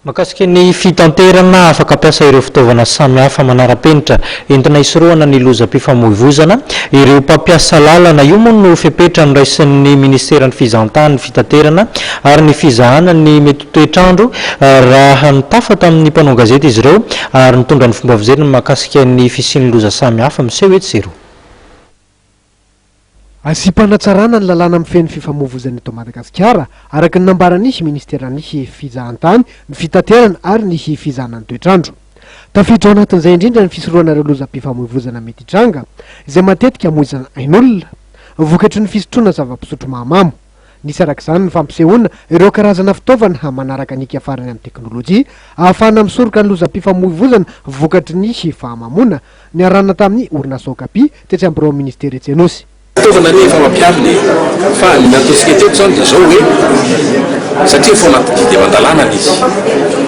Makasika ny fitanterana afaka ampiasa ireo fitaovana samihafa manara-penitra entina hisorohana ny lozam-pifamoivoizana ireo mpampiasa lalana io moa no fepetra niraisin'ny ministeran'ny fizahan-tany fitanterana ary ny fizahana ny mety toetrandro raha nitafata amin'ny mpanao gazety izy ireo ary nitondra ny fomba fijeriny makasika ny fisian'ny loza samihafa miseho etsy zero. Asipanatsarana ny lalàna amin'ny feny fifamoivoizana eto Madagasikara araka ny nambarany ministeran'ny fizahantany ny fitaterana ary ny fizahana ny toetrandro. Tafiditra ao anatin'izay indrindra ny fisorohana ireo lozam-pifamoivoizana mety hitranga izay matetika hamoizana ain'olona vokatry ny fisotroana zava-pisotro mahamamo. Nisy arak'izany ny fampisehoana ireo karazana fitaovana manaraka ny farany amin'ny teknôlôjia ahafahana misoroka ny lozam-pifamoivoizana vokatry ny fahamamona ny arahana tamin'ny orinasa Okapi tetsy amin'ny birao ministera Etsy-Anosy. Fitaovana rehefa mampiaviny fa ny ataontsika teto zany dia zao hoe satria fo anaty didy aman-dalàna izy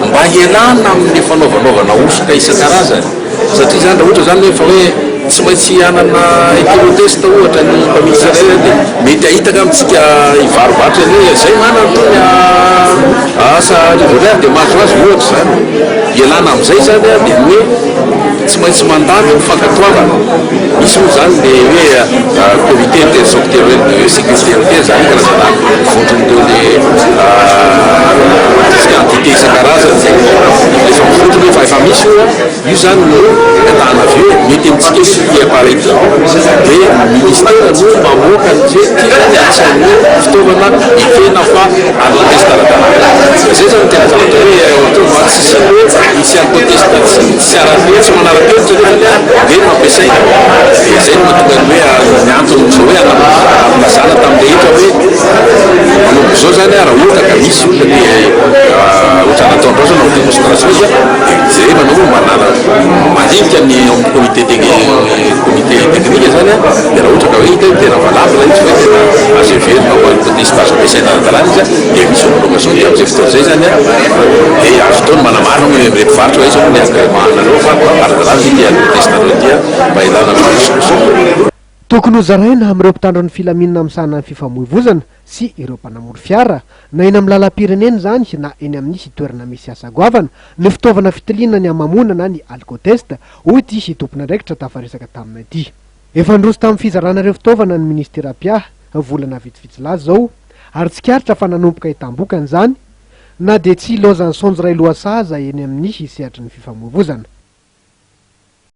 mba hialana amin'ny fanaovanaovana osoka isan-karazany satria zany raha ohatra zany hoe fa hoe tsy maintsy hanana écoloteste ohatra ny mpamisy iray dia mety ahitaka amintsika hivarovarotra hoe zay manana tony asa livraire dia mahazo azy ohatra zany hialana amin'izay zany a dia hoe tsy maintsy mandalo fankatoavana misy moa zany le hoe comité intersectoriel de sécurité routière zany karazana vondron'ireo le entité isan-karazany efa mivondrona hoe fa efa misy io zany no atahana avy eo mety amintsika io appareil ty dia ministera no mamoaka an'izay tia ny asan'ny hoe fitaovana ifena fa aloteste ara-dalàna zay zany tena zavatra hoe tsisy hoe misy aloteste tsy ara-hoe tsy manara-penitra zany dia mampiasaina zay no mahatonga ny hoe ny antony zao hoe anamazana tamin'ilay hitra hoe manombo zao zany raha ohatra ka misy olona dia ohatra nataondrao zao nao démonstration izy zay manao manana mandinika ny comité technique zany dia raha ohatra ka hoe hita tena valabla izy hoe tena azo everina ho hypotestage ampiasaina ara-dalàna izy dia misy homologation dia amin'izay fotoana zay zany dia azo taony manamarina hoe reto varotra hoe zao ny agrémentanareo fa ara-dalàna izy dia alotestareo dia mba ilana solution. Tokony ho zaraina amin'ireo mpitandro ny filaminana misahana ny fifamoivoizana sy ireo mpanamory fiara na eny amin'ny lalam-pirenena zany na eny amin'ny toerana misy asa goavana ny fitaovana fitiliana ny amamona na ny alcoteste hoy ity tompona andraikitra tafaresaka taminay ity. Efa nandroso tamin'ny fizarana ireo fitaovana ny ministera Pia volana vitsivitsy lazy zao ary tsikaritra fa nanomboka hitambokany zany na dia tsy lozany sonjo ray lohasaza eny amin'ny sehatry ny fifamoivoizana.